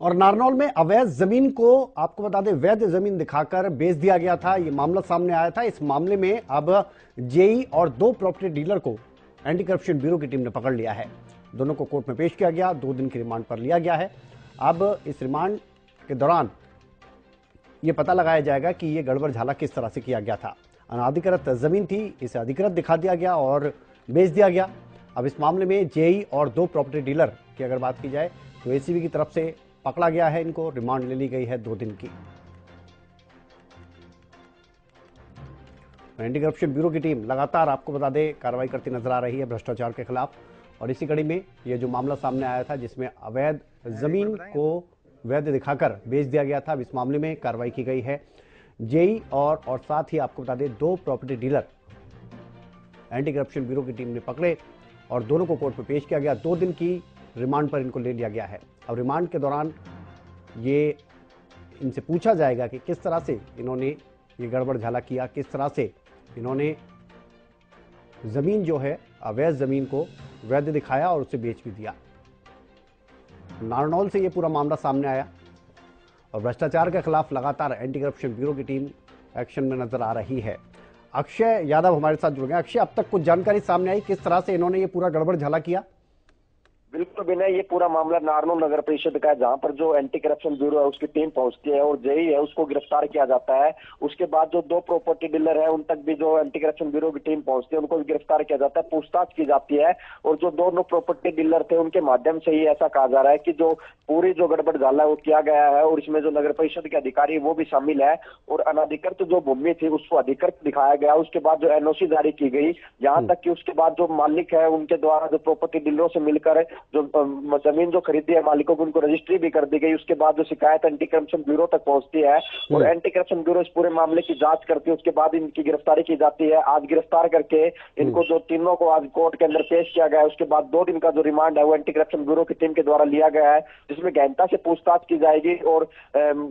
और नारनौल में अवैध जमीन को आपको बता दें वैध जमीन दिखाकर बेच दिया गया था। ये मामला सामने आया था। इस मामले में अब जेई और 2 प्रॉपर्टी डीलर को एंटी करप्शन ब्यूरो की टीम ने पकड़ लिया है। दोनों को कोर्ट में पेश किया गया, 2 दिन की रिमांड पर लिया गया है। अब इस रिमांड के दौरान यह पता लगाया जाएगा कि यह गड़बड़ झाला किस तरह से किया गया था। अनाधिकृत जमीन थी, इसे अधिकृत दिखा दिया गया और बेच दिया गया। अब इस मामले में जेई और 2 प्रॉपर्टी डीलर की अगर बात की जाए तो एसीबी की तरफ से पकड़ा गया है। इनको रिमांड ले ली गई है 2 दिन की। एंटी करप्शन ब्यूरो की टीम लगातार आपको बता दें कार्रवाई करती नजर आ रही है भ्रष्टाचार के खिलाफ। और इसी कड़ी में यह जो मामला सामने आया था जिसमें अवैध जमीन को वैध दिखाकर बेच दिया गया था, अब इस मामले में कार्रवाई की गई है। जेई और साथ ही आपको बता दें 2 property dealer anti corruption bureau की टीम ने पकड़े और दोनों को कोर्ट में पेश किया गया। 2 दिन की रिमांड पर इनको ले लिया गया है। अब रिमांड के दौरान ये इनसे पूछा जाएगा कि किस तरह से इन्होंने ये गड़बड़ झाला किया, किस तरह से इन्होंने जमीन जो है अवैध जमीन को वैध दिखाया और उसे बेच भी दिया। नारनौल से ये पूरा मामला सामने आया और भ्रष्टाचार के खिलाफ लगातार एंटी करप्शन ब्यूरो की टीम एक्शन में नजर आ रही है। अक्षय यादव हमारे साथ जुड़ गए। अक्षय, अब तक कुछ जानकारी सामने आई किस तरह से इन्होंने ये पूरा गड़बड़ झाला किया? बिल्कुल विनय, ये पूरा मामला नारनौल नगर परिषद का है, जहां पर जो एंटी करप्शन ब्यूरो है उसकी टीम पहुंचती है और जेई है उसको गिरफ्तार किया जाता है। उसके बाद जो 2 प्रॉपर्टी डीलर है उन तक भी जो एंटी करप्शन ब्यूरो की टीम पहुंचती है, उनको भी गिरफ्तार किया जाता है, पूछताछ की जाती है। और जो दोनों प्रॉपर्टी डीलर थे उनके माध्यम से ही ऐसा कहा जा रहा है कि जो पूरी जो गड़बड़ झाला वो किया गया है और इसमें जो नगर परिषद के अधिकारी वो भी शामिल है और अनाधिकृत जो भूमि थी उसको अधिकृत दिखाया गया। उसके बाद जो एनओसी जारी की गई, यहाँ तक कि उसके बाद जो मालिक है उनके द्वारा जो प्रॉपर्टी डीलरों से मिलकर जो जमीन जो खरीदी है मालिकों को उनको रजिस्ट्री भी कर दी गई। उसके बाद जो शिकायत एंटी करप्शन ब्यूरो तक पहुंचती है और एंटी करप्शन ब्यूरो इस पूरे मामले की जांच करती है। उसके बाद इनकी गिरफ्तारी की जाती है। आज गिरफ्तार करके इनको जो तीनों को आज कोर्ट के अंदर पेश किया गया है। उसके बाद 2 दिन का जो रिमांड है वो एंटी करप्शन ब्यूरो की टीम के द्वारा लिया गया है, जिसमें गहनता से पूछताछ की जाएगी और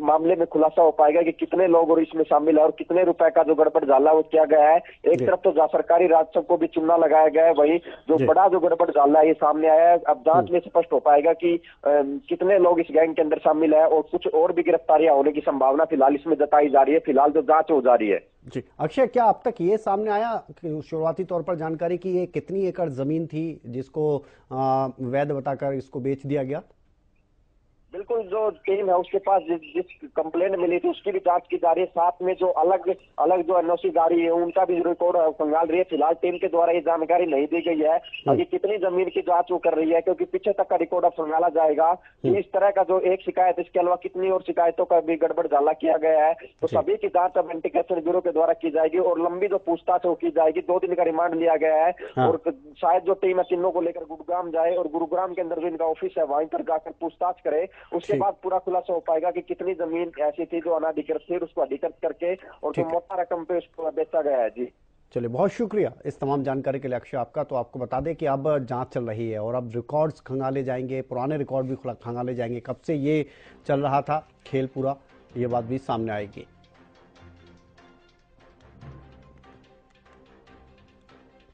मामले में खुलासा हो पाएगा कि कितने लोग और इसमें शामिल है और कितने रुपए का जो गड़बड़ झाला वो किया गया है। एक तरफ तो सरकारी राजस्व को भी चुना लगाया गया है, वही जो बड़ा जो गड़बड़ झाला है ये सामने आया है। अब जांच में स्पष्ट हो पाएगा कि कितने लोग इस गैंग के अंदर शामिल है और कुछ और भी गिरफ्तारियां होने की संभावना फिलहाल इसमें जताई जा रही है। फिलहाल जो जांच हो जा रही है। जी अक्षय, क्या अब तक ये सामने आया शुरुआती तौर पर जानकारी की ये कितनी एकड़ जमीन थी जिसको वैध बताकर इसको बेच दिया गया? बिल्कुल, जो टीम है उसके पास जिस कंप्लेंट मिली थी उसकी भी जांच की जा रही है। साथ में जो अलग अलग जो एनओसी जारी है उनका भी रिकॉर्ड खंगाल रही है। फिलहाल टीम के द्वारा ये जानकारी नहीं दी गई है अभी कितनी जमीन की जांच वो कर रही है, क्योंकि पीछे तक का रिकॉर्ड अब खंगाला जाएगा कि इस तरह का जो एक शिकायत, इसके अलावा कितनी और शिकायतों का भी गड़बड़ झाला किया गया है। तो सभी की जांच अब एंटी करप्शन ब्यूरो के द्वारा की जाएगी और लंबी जो पूछताछ वो की जाएगी। 2 दिन का रिमांड लिया गया है और शायद जो टीम है तीनों को लेकर गुरुग्राम जाए और गुरुग्राम के अंदर जो इनका ऑफिस है वहीं पर जाकर पूछताछ करे। उसके बाद पूरा खुलासा हो पाएगा कि कितनी जमीन ऐसी थी जो अनाधिकृत थी, उसको अधिकृत करके और जो मोटा रकम पे उसको बेचा गया है। जी चलिए, बहुत शुक्रिया इस तमाम जानकारी के लिए अक्षय आपका। तो आपको बता दें कि अब जांच चल रही है और अब रिकॉर्ड्स खंगाले जाएंगे, पुराने रिकॉर्ड भी खंगाले जाएंगे, कब से ये चल रहा था खेल पूरा, ये बात भी सामने आएगी।